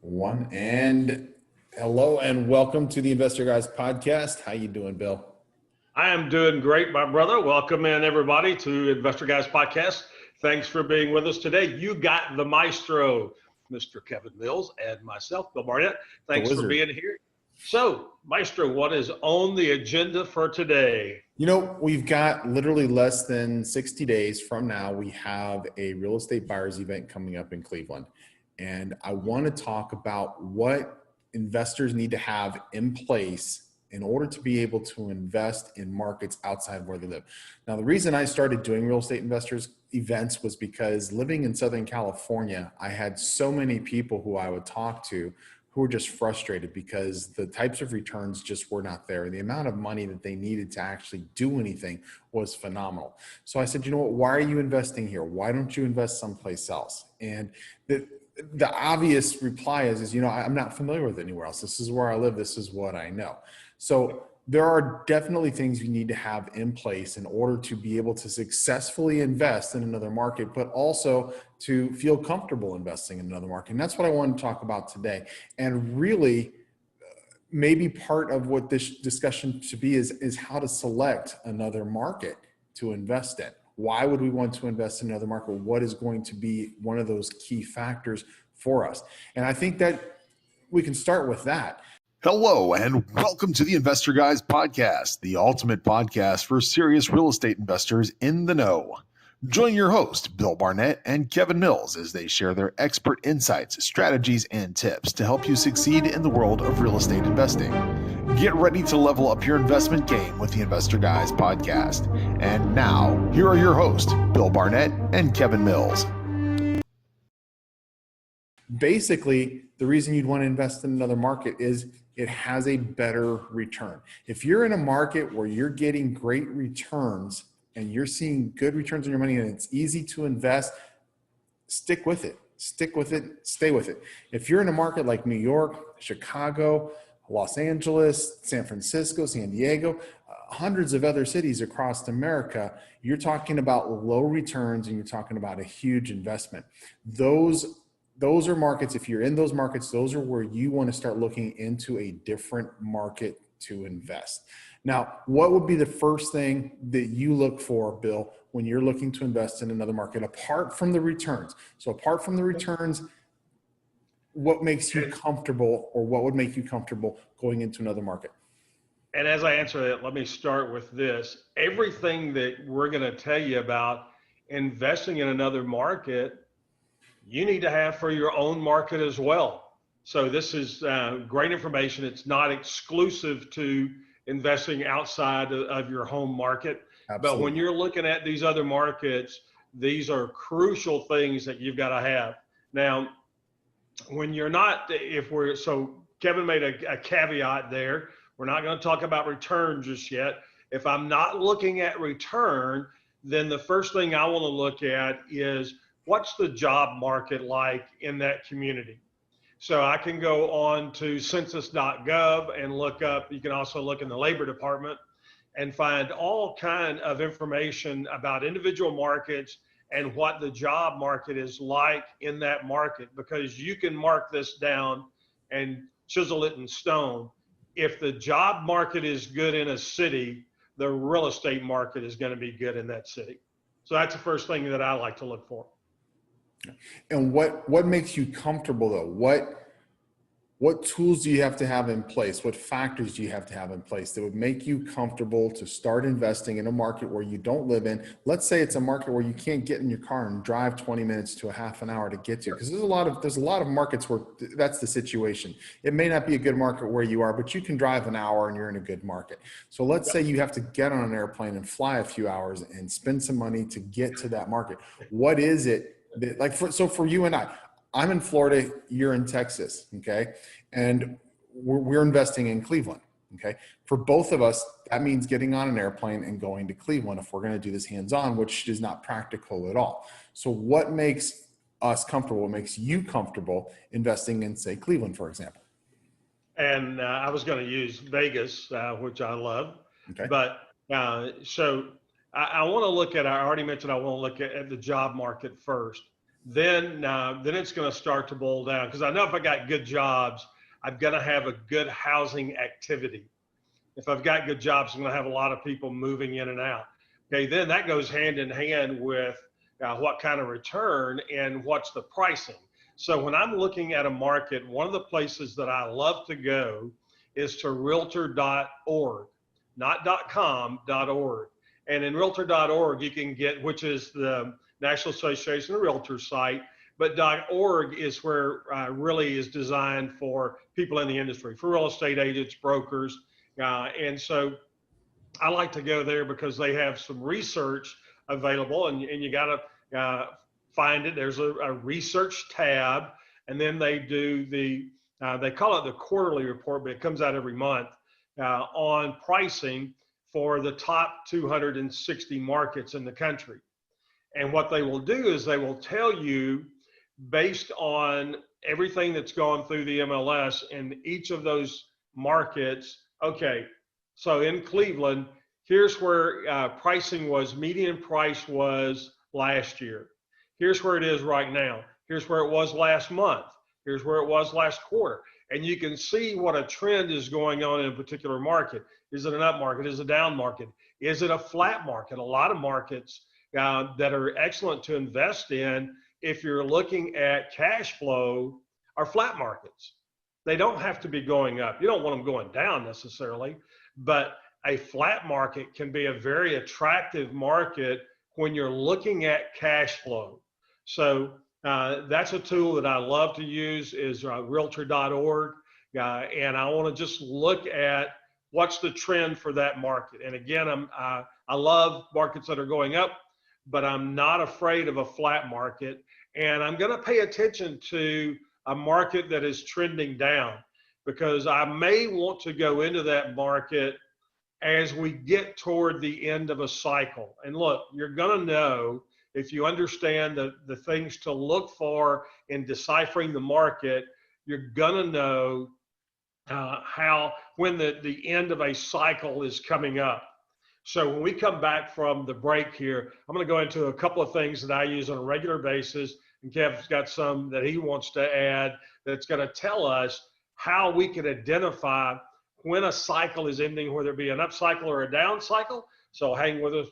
One and hello and welcome to the Investor Guys podcast. How you doing, Bill? I am doing great, my brother. Welcome in everybody to Investor Guys podcast. Thanks for being with us today. You got the maestro, Mr. Kevin Mills, and myself, Bill Barnett. Thanks for being here. So, maestro, what is on the agenda for today? You know, we've got literally less than 60 days from now. We have a real estate buyers event coming up in Cleveland. And I want to talk about what investors need to have in place in order to be able to invest in markets outside where they live. Now, the reason I started doing real estate investors events was because living in Southern California, I had so many people who I would talk to who were just frustrated because the types of returns just were not there. And the amount of money that they needed to actually do anything was phenomenal. So I said, you know what, why are you investing here? Why don't you invest someplace else? And the obvious reply is, you know, I'm not familiar with anywhere else. This is where I live. This is what I know. So there are definitely things you need to have in place in order to be able to successfully invest in another market, but also to feel comfortable investing in another market. And that's what I want to talk about today. And really, maybe part of what this discussion should be is how to select another market to invest in. Why would we want to invest in another market? What is going to be one of those key factors for us? And I think that we can start with that. Hello, and welcome to the Investor Guys podcast, the ultimate podcast for serious real estate investors in the know. Join your host, Bill Barnett and Kevin Mills, as they share their expert insights, strategies, and tips to help you succeed in the world of real estate investing. Get ready to level up your investment game with the Investor Guys podcast. And now, here are your hosts, Bill Barnett and Kevin Mills. Basically, the reason you'd want to invest in another market is it has a better return. If you're in a market where you're getting great returns and you're seeing good returns on your money and it's easy to invest, stick with it. Stick with it. Stay with it. If you're in a market like New York, Chicago, Los Angeles, San Francisco, San Diego, hundreds of other cities across America, you're talking about low returns and you're talking about a huge investment. Those are markets, if you're in those markets, those are where you want to start looking into a different market to invest. Now, what would be the first thing that you look for, Bill, when you're looking to invest in another market, apart from the returns? So apart from the returns, what makes you comfortable, or what would make you comfortable going into another market? And as I answer that, let me start with this. Everything that we're going to tell you about investing in another market, you need to have for your own market as well. So this is great information. It's not exclusive to investing outside of your home market. Absolutely. But when you're looking at these other markets, these are crucial things that you've got to have. Now, when you're not, so Kevin made a caveat there. We're not going to talk about return just yet. If I'm not looking at return, then the first thing I want to look at is, what's the job market like in that community? So I can go on to census.gov and look up, you can also look in the labor department and find all kind of information about individual markets and what the job market is like in that market, because you can mark this down and chisel it in stone. If the job market is good in a city, the real estate market is going to be good in that city. So that's the first thing that I like to look for. And what makes you comfortable though? What tools do you have to have in place? What factors do you have to have in place that would make you comfortable to start investing in a market where you don't live in? Let's say it's a market where you can't get in your car and drive 20 minutes to a half an hour to get to, because there's a lot of markets where that's the situation. It may not be a good market where you are, but you can drive an hour and you're in a good market. So let's say you have to get on an airplane and fly a few hours and spend some money to get to that market. What is it that, like, for you and I'm in Florida, you're in Texas, okay? And we're investing in Cleveland, okay? For both of us, that means getting on an airplane and going to Cleveland if we're gonna do this hands-on, which is not practical at all. So what makes us comfortable, what makes you comfortable investing in, say, Cleveland, for example? And I was gonna use Vegas, which I love, okay. But so I wanna look at, I already mentioned I wanna look at the job market first. then it's going to start to boil down. Because I know if I got good jobs, I'm going to have a good housing activity. If I've got good jobs, I'm going to have a lot of people moving in and out. Okay, then that goes hand in hand with what kind of return and what's the pricing. So when I'm looking at a market, one of the places that I love to go is to realtor.org, not .com, .org. And in realtor.org, you can get, which is the National Association of Realtors site, but .org is where really is designed for people in the industry, for real estate agents, brokers. And so I like to go there because they have some research available, and you got to find it. There's a research tab, and then they do they call it the quarterly report, but it comes out every month on pricing for the top 260 markets in the country. And what they will do is they will tell you, based on everything that's gone through the MLS in each of those markets, okay, so in Cleveland, here's where pricing was, median price was last year. Here's where it is right now. Here's where it was last month. Here's where it was last quarter. And you can see what a trend is going on in a particular market. Is it an up market? Is it a down market? Is it a flat market? A lot of markets that are excellent to invest in, if you're looking at cash flow, are flat markets. They don't have to be going up. You don't want them going down necessarily, but a flat market can be a very attractive market when you're looking at cash flow. So that's a tool that I love to use, is realtor.org. And I want to just look at what's the trend for that market. And again, I love markets that are going up, but I'm not afraid of a flat market. And I'm going to pay attention to a market that is trending down, because I may want to go into that market as we get toward the end of a cycle. And look, you're going to know, if you understand the things to look for in deciphering the market, you're going to know when the end of a cycle is coming up. So when we come back from the break here, I'm going to go into a couple of things that I use on a regular basis, and Kevin's got some that he wants to add that's going to tell us how we can identify when a cycle is ending, whether it be an up cycle or a down cycle. So hang with us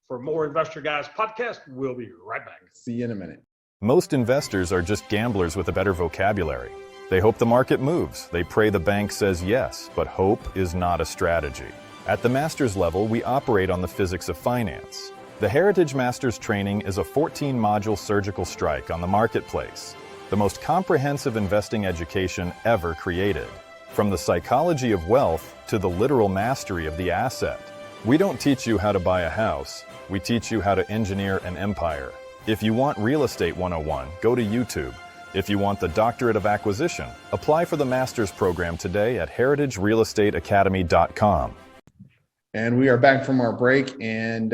for more Investor Guys podcast. We'll be right back. See you in a minute. Most investors are just gamblers with a better vocabulary. They hope the market moves. They pray the bank says yes, but hope is not a strategy. At the master's level, we operate on the physics of finance. The Heritage Master's Training is a 14-module surgical strike on the marketplace, the most comprehensive investing education ever created. From the psychology of wealth to the literal mastery of the asset. We don't teach you how to buy a house, we teach you how to engineer an empire. If you want Real Estate 101, go to YouTube. If you want the Doctorate of Acquisition, apply for the Master's Program today at heritagerealestateacademy.com. And we are back from our break, and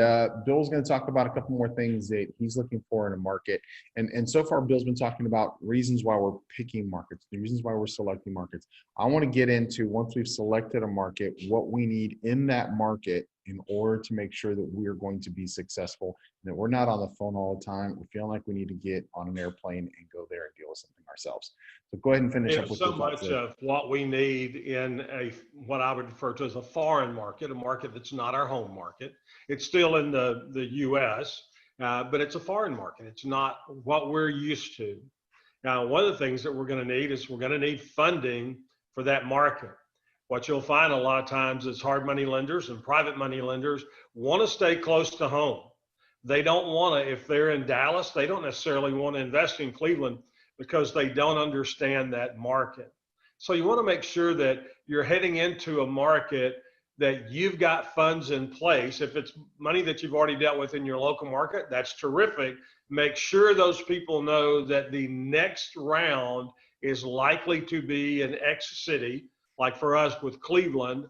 Bill's going to talk about a couple more things that he's looking for in a market. And so far, Bill's been talking about reasons why we're picking markets, the reasons why we're selecting markets. I want to get into, once we've selected a market, what we need in that market in order to make sure that we are going to be successful, and that we're not on the phone all the time. We're feeling like we need to get on an airplane and go there and deal with something ourselves. So go ahead and finish up with so much of what we need in what I would refer to as a foreign market, a market that's not our home market. It's still in the U.S., but it's a foreign market. It's not what we're used to. Now, one of the things that we're going to need is we're going to need funding for that market. What you'll find a lot of times is hard money lenders and private money lenders want to stay close to home. They don't want to, if they're in Dallas, they don't necessarily want to invest in Cleveland because they don't understand that market. So you want to make sure that you're heading into a market that you've got funds in place. If it's money that you've already dealt with in your local market, that's terrific. Make sure those people know that the next round is likely to be in X city, like for us with Cleveland,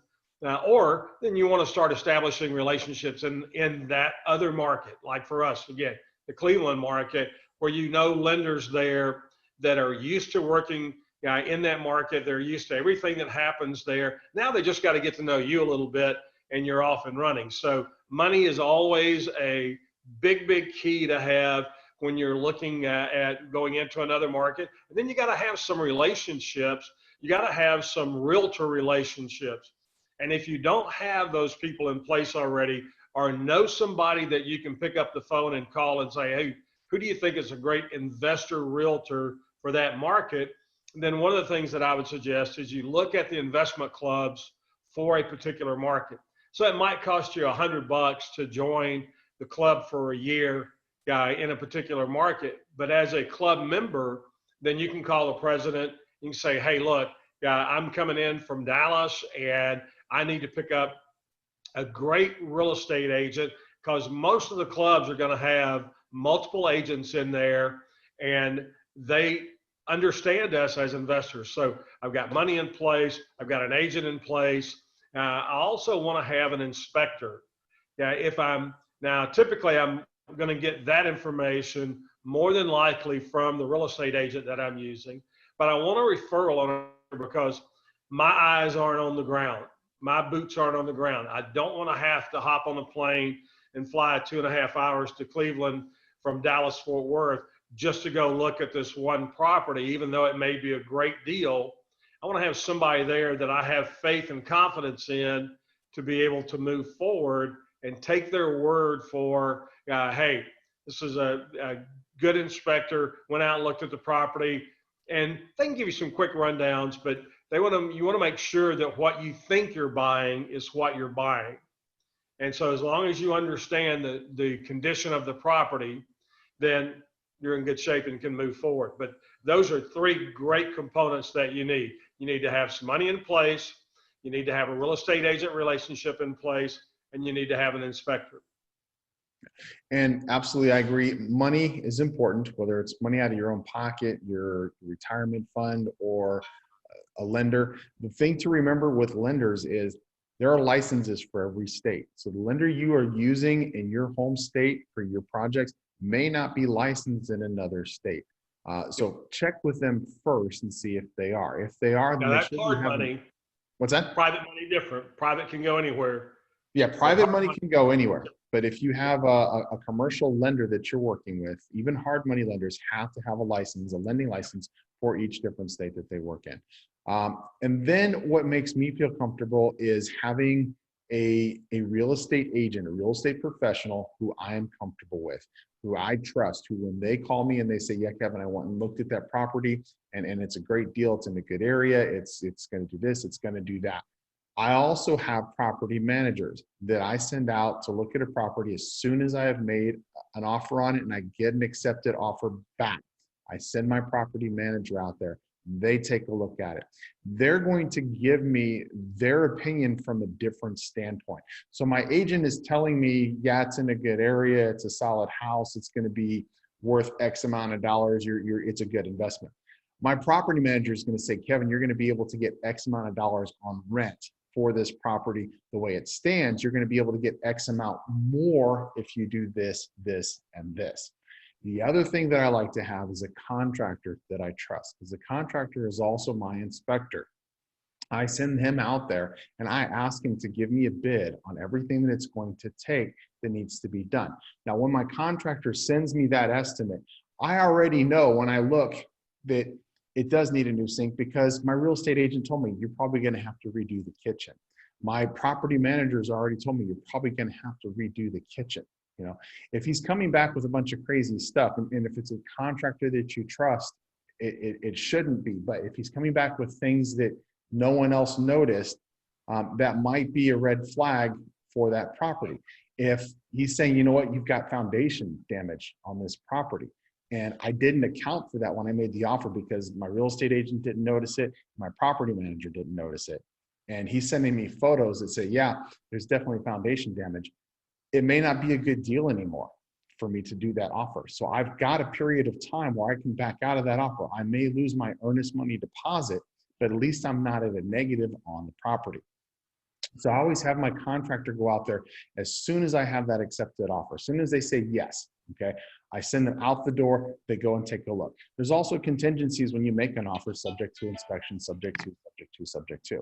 or then you want to start establishing relationships in that other market, like for us, again, the Cleveland market, where you know lenders there that are used to working in that market. They're used to everything that happens there. Now they just got to get to know you a little bit, and you're off and running. So money is always a big, big key to have, when you're looking at going into another market. And then you got to have some relationships. You got to have some realtor relationships. And if you don't have those people in place already, or know somebody that you can pick up the phone and call and say, hey, who do you think is a great investor realtor for that market? And then one of the things that I would suggest is you look at the investment clubs for a particular market. So it might cost you $100 to join the club for a year in a particular market. But as a club member, then you can call the president. You can say, hey, look, I'm coming in from Dallas and I need to pick up a great real estate agent, because most of the clubs are going to have multiple agents in there and they understand us as investors. So I've got money in place. I've got an agent in place. I also want to have an inspector. Typically I'm going to get that information more than likely from the real estate agent that I'm using, but I want a referral on it because my eyes aren't on the ground. My boots aren't on the ground. I don't want to have to hop on a plane and fly 2.5 hours to Cleveland from Dallas, Fort Worth, just to go look at this one property, even though it may be a great deal. I want to have somebody there that I have faith and confidence in to be able to move forward and take their word for, hey, this is a good inspector, went out and looked at the property. And they can give you some quick rundowns, but you want to make sure that what you think you're buying is what you're buying. And so as long as you understand the condition of the property, then you're in good shape and can move forward. But those are 3 great components that you need. You need to have some money in place, you need to have a real estate agent relationship in place, and you need to have an inspector. And absolutely, I agree. Money is important, whether it's money out of your own pocket, your retirement fund, or a lender. The thing to remember with lenders is there are licenses for every state. So the lender you are using in your home state for your projects may not be licensed in another state. So check with them first and see if they are. If they are, now that's hard money. What's that? Private money different. Private can go anywhere. Yeah, private money can go anywhere. But if you have a commercial lender that you're working with, even hard money lenders have to have a license, a lending license for each different state that they work in. And then what makes me feel comfortable is having a real estate agent, a real estate professional who I am comfortable with, who I trust, who when they call me and they say, yeah, Kevin, I went and looked at that property and it's a great deal. It's in a good area. It's going to do this. It's going to do that. I also have property managers that I send out to look at a property as soon as I have made an offer on it and I get an accepted offer back. I send my property manager out there. They take a look at it. They're going to give me their opinion from a different standpoint. So my agent is telling me, yeah, it's in a good area. It's a solid house. It's going to be worth X amount of dollars. It's a good investment. My property manager is going to say, Kevin, you're going to be able to get X amount of dollars on rent for this property. The way it stands, you're going to be able to get X amount more if you do this, this, and this. The other thing that I like to have is a contractor that I trust, because the contractor is also my inspector. I send him out there and I ask him to give me a bid on everything that it's going to take that needs to be done. Now, when my contractor sends me that estimate, I already know when I look that it does need a new sink, because my real estate agent told me you're probably going to have to redo the kitchen. My property managers already told me you're probably going to have to redo the kitchen. You know, if he's coming back with a bunch of crazy stuff, and if it's a contractor that you trust, it shouldn't be. But if he's coming back with things that no one else noticed, that might be a red flag for that property. If he's saying, you know what, you've got foundation damage on this property, and I didn't account for that when I made the offer because my real estate agent didn't notice it, my property manager didn't notice it, and he's sending me photos that say, yeah, there's definitely foundation damage, it may not be a good deal anymore for me to do that offer. So I've got a period of time where I can back out of that offer. I may lose my earnest money deposit, but at least I'm not at a negative on the property. So I always have my contractor go out there as soon as I have that accepted offer. As soon as they say yes, okay, I send them out the door, they go and take a look. There's also contingencies when you make an offer, subject to inspection, subject to.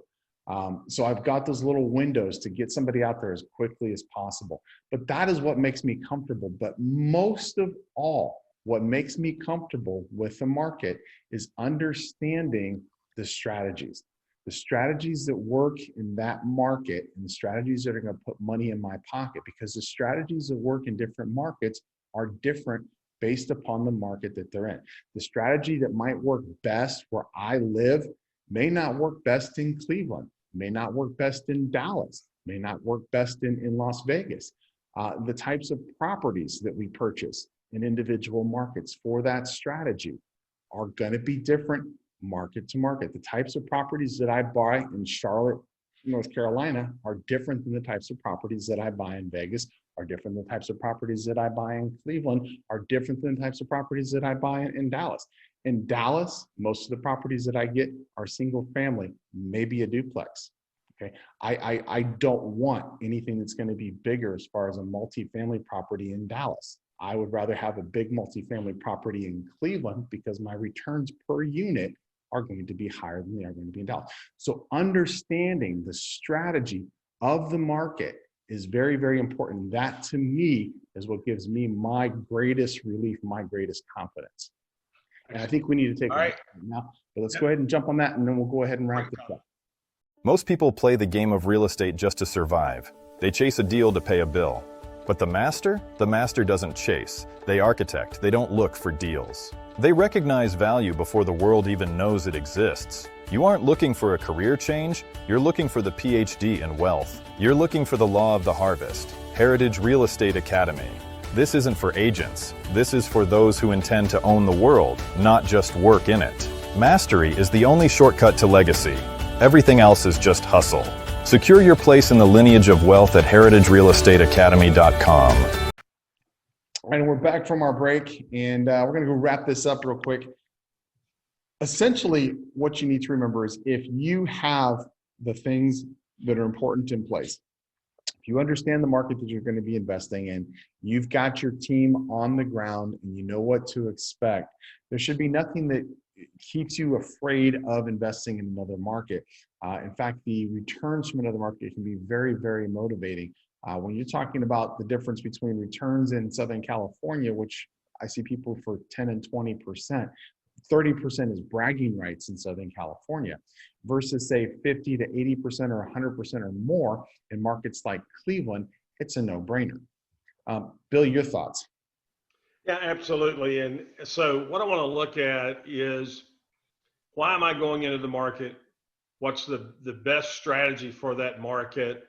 So I've got those little windows to get somebody out there as quickly as possible. But that is what makes me comfortable. But most of all, What makes me comfortable with the market is understanding the strategies. The strategies that work in that market and the strategies that are going to put money in my pocket, because the strategies that work in different markets are different based upon the market that they're in. The strategy that might work best where I live may not work best in Cleveland, may not work best in Dallas, may not work best in Las Vegas. The types of properties that we purchase in individual markets for that strategy are going to be different market to market. The types of properties that I buy in Charlotte, North Carolina are different than the types of properties that I buy in Vegas, are different than the types of properties that I buy in Cleveland, are different than the types of properties that I buy in Dallas. In Dallas, most of the properties that I get are single family, maybe a duplex. Okay, I don't want anything that's going to be bigger as far as a multifamily property in Dallas. I would rather have a big multifamily property in Cleveland because my returns per unit are going to be higher than they are going to be in Dallas. So understanding the strategy of the market is very, very important. That to me is what gives me my greatest relief, my greatest confidence. And I think we need to take a break now, but let's go ahead and jump on that and then we'll go ahead and wrap this up. Most people play the game of real estate just to survive. They chase a deal to pay a bill. But the master doesn't chase. They architect. They don't look for deals. They recognize value before the world even knows it exists. You aren't looking for a career change. You're looking for the PhD in wealth. You're looking for the law of the harvest. Heritage Real Estate Academy. This isn't for agents. This is for those who intend to own the world, not just work in it. Mastery is the only shortcut to legacy. Everything else is just hustle. Secure your place in the lineage of wealth at heritagerealestateacademy.com. All right, and we're back from our break, and we're going to go wrap this up real quick. Essentially, what you need to remember is if you have the things that are important in place, if you understand the market that you're going to be investing in, you've got your team on the ground, and you know what to expect, there should be nothing that keeps you afraid of investing in another market. In fact, the returns from another market can be very, very motivating. When you're talking about the difference between returns in Southern California, which I see people for 10 and 20%, 30% is bragging rights in Southern California versus say 50 to 80% or 100% or more in markets like Cleveland, it's a no-brainer. Bill, your thoughts? Yeah, absolutely. And so what I want to look at is why am I going into the market? What's the best strategy for that market?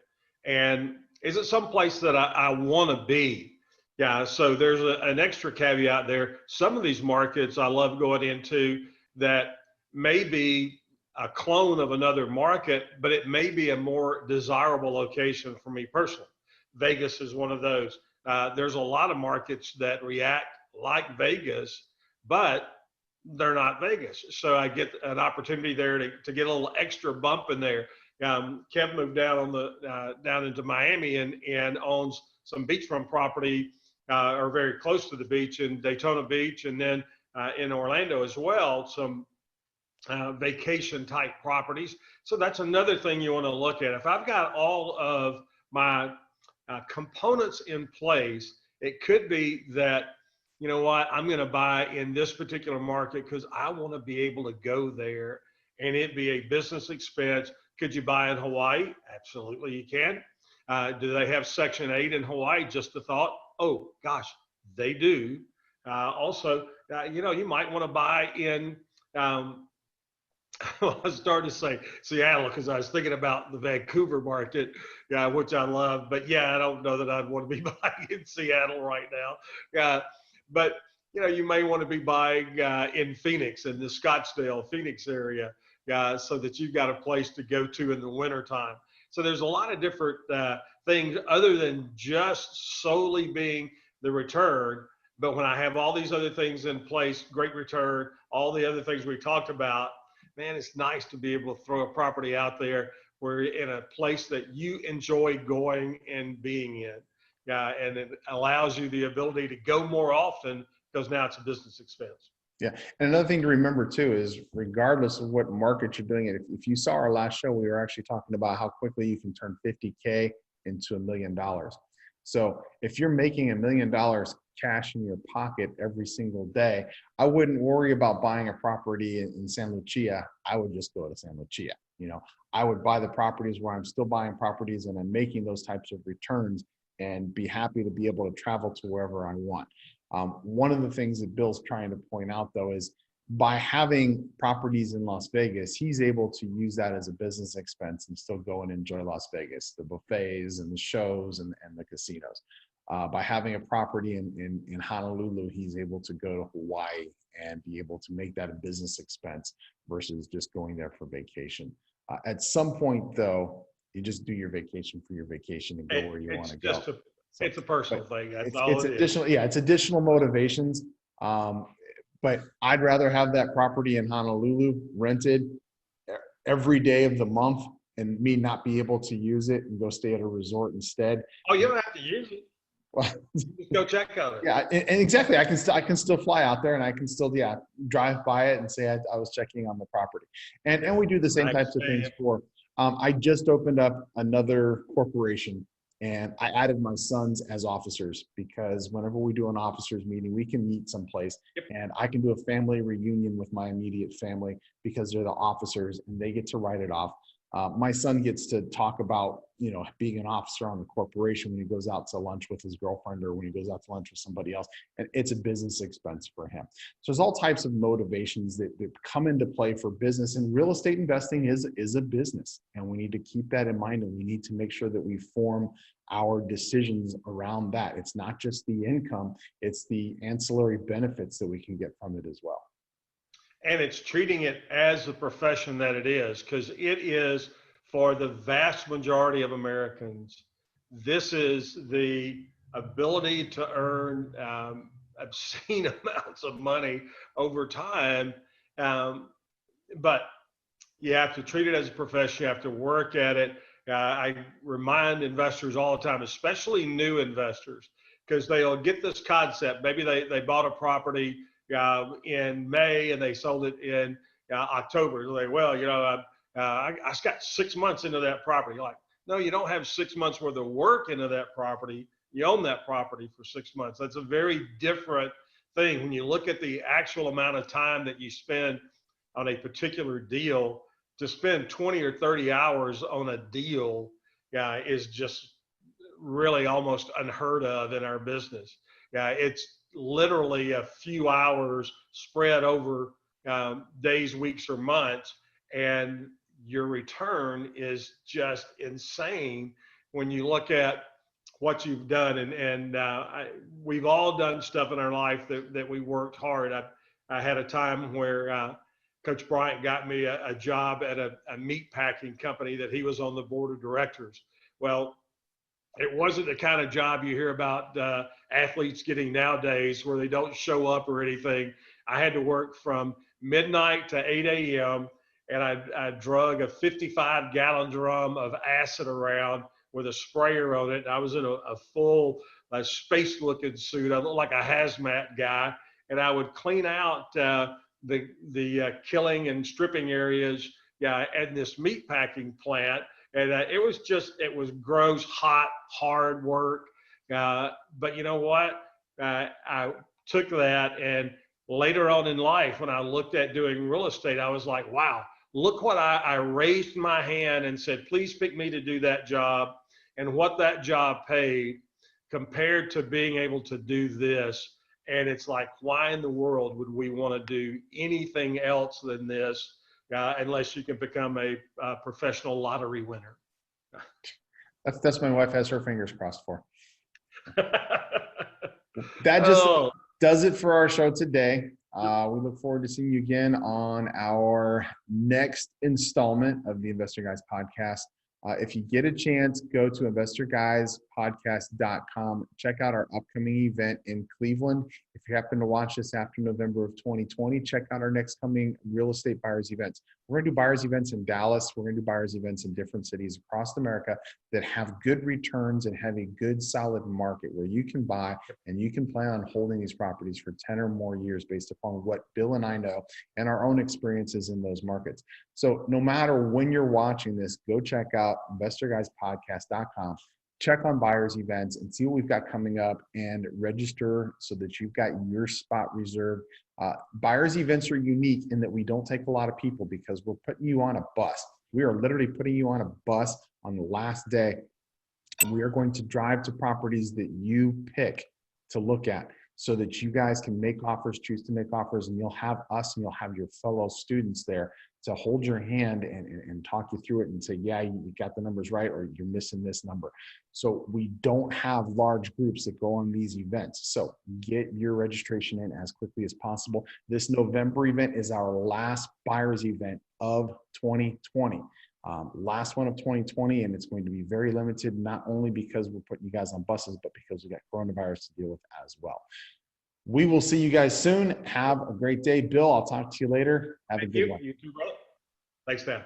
And is it someplace that I want to be? Yeah, so there's an extra caveat there. Some of these markets I love going into that may be a clone of another market, but it may be a more desirable location for me personally. Vegas is one of those. There's a lot of markets that react like Vegas, but they're not Vegas. So I get an opportunity there to get a little extra bump in there. Kev moved down down into Miami and owns some beachfront property or very close to the beach in Daytona Beach, and then in Orlando as well, some vacation type properties. So that's another thing you want to look at. If I've got all of my components in place, it could be that, you know what, I'm going to buy in this particular market because I want to be able to go there and it be a business expense. Could you buy in Hawaii? Absolutely, you can. Do they have Section 8 in Hawaii? Just a thought. Oh, gosh, they do. Also, you might want to buy in, I was starting to say Seattle because I was thinking about the Vancouver market, which I love. But yeah, I don't know that I'd want to be buying in Seattle right now. But you may want to be buying in Phoenix, in the Scottsdale, Phoenix area, so that you've got a place to go to in the wintertime. So there's a lot of different things other than just solely being the return. But when I have all these other things in place, great return, all the other things we talked about, man, it's nice to be able to throw a property out there where you're in a place that you enjoy going and being in. And it allows you the ability to go more often because now it's a business expense. Yeah. And another thing to remember too is regardless of what market you're doing it, if you saw our last show, we were actually talking about how quickly you can turn 50K into $1 million. So if you're making $1 million cash in your pocket every single day, I wouldn't worry about buying a property in San Lucia. I would just go to San Lucia. I would buy the properties where I'm still buying properties and I'm making those types of returns, and be happy to be able to travel to wherever I want. One of the things that Bill's trying to point out, though, is by having properties in Las Vegas, he's able to use that as a business expense and still go and enjoy Las Vegas, the buffets and the shows and the casinos. By having a property in Honolulu, he's able to go to Hawaii and be able to make that a business expense versus just going there for vacation. At some point, though, you just do your vacation for your vacation and go where you want to go. It's a personal thing. That's it's, all it's it additional, is. yeah, it's additional motivations. But I'd rather have that property in Honolulu rented every day of the month and me not be able to use it and go stay at a resort instead. Oh, you don't have to use it. Well, Just go check on it. yeah, and exactly. I can still fly out there and I can still, drive by it and say I was checking on the property. And we do the same types of things for, I just opened up another corporation and I added my sons as officers, because whenever we do an officers meeting, we can meet someplace. Yep. And I can do a family reunion with my immediate family because they're the officers and they get to write it off. My son gets to talk about, being an officer on the corporation when he goes out to lunch with his girlfriend or when he goes out to lunch with somebody else. And it's a business expense for him. So there's all types of motivations that come into play for business, and real estate investing is a business. And we need to keep that in mind, and we need to make sure that we form our decisions around that. It's not just the income, it's the ancillary benefits that we can get from it as well. And it's treating it as the profession that it is, because it is, for the vast majority of Americans, this is the ability to earn obscene amounts of money over time. But you have to treat it as a profession. You have to work at it. I remind investors all the time, especially new investors, because they'll get this concept. Maybe they bought a property in May and they sold it in October. I got 6 months into that property. You're like, no, you don't have 6 months worth of work into that property. You own that property for 6 months. That's a very different thing. When you look at the actual amount of time that you spend on a particular deal, to spend 20 or 30 hours on a deal is just really almost unheard of in our business. It's literally a few hours spread over days, weeks, or months, and your return is just insane when you look at what you've done. And we've all done stuff in our life that we worked hard. I had a time where Coach Bryant got me a job at a meat packing company that he was on the board of directors. Well, it wasn't the kind of job you hear about athletes getting nowadays where they don't show up or anything. I had to work from midnight to 8 a.m. and I drug a 55-gallon drum of acid around with a sprayer on it. I was in a full space-looking suit. I looked like a hazmat guy, and I would clean out the killing and stripping areas at this meat packing plant. And it was gross, hot, hard work. But you know what? I took that, and later on in life, when I looked at doing real estate, I was like, wow, look what I raised my hand and said, please pick me to do that job, and what that job paid compared to being able to do this. And it's like, why in the world would we want to do anything else than this unless you can become a professional lottery winner? That's my wife has her fingers crossed for. That just does it for our show today. We look forward to seeing you again on our next installment of the Investor Guys podcast. If you get a chance, go to investorguyspodcast.com. Check out our upcoming event in Cleveland. If you happen to watch this after November of 2020, check out our next coming real estate buyers events. We're going to do buyers events in Dallas. We're going to do buyers events in different cities across America that have good returns and have a good, solid market where you can buy and you can plan on holding these properties for 10 or more years based upon what Bill and I know and our own experiences in those markets. So no matter when you're watching this, go check out investorguyspodcast.com. check on buyers events and see what we've got coming up and register so that you've got your spot reserved. Buyers events are unique in that we don't take a lot of people because we're putting you on a bus. We are literally putting you on a bus on the last day. And we are going to drive to properties that you pick to look at so that you guys can make offers, choose to make offers, and you'll have us and you'll have your fellow students there to hold your hand and talk you through it and say, yeah, you got the numbers right, or you're missing this number. So we don't have large groups that go on these events. So get your registration in as quickly as possible. This November event is our last buyers event of 2020. Last one of 2020, and it's going to be very limited, not only because we're putting you guys on buses, but because we got coronavirus to deal with as well. We will see you guys soon. Have a great day. Bill, I'll talk to you later. Have a good one. You too, brother. Thanks, Dan.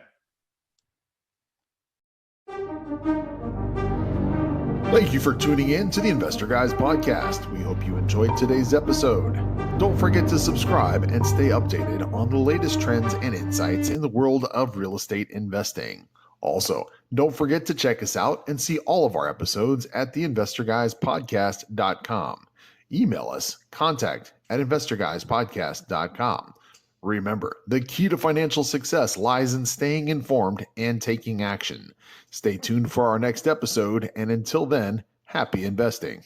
Thank you for tuning in to the Investor Guys podcast. We hope you enjoyed today's episode. Don't forget to subscribe and stay updated on the latest trends and insights in the world of real estate investing. Also, don't forget to check us out and see all of our episodes at theinvestorguyspodcast.com. Email us, contact@investorguyspodcast.com. Remember, the key to financial success lies in staying informed and taking action. Stay tuned for our next episode, and until then, happy investing.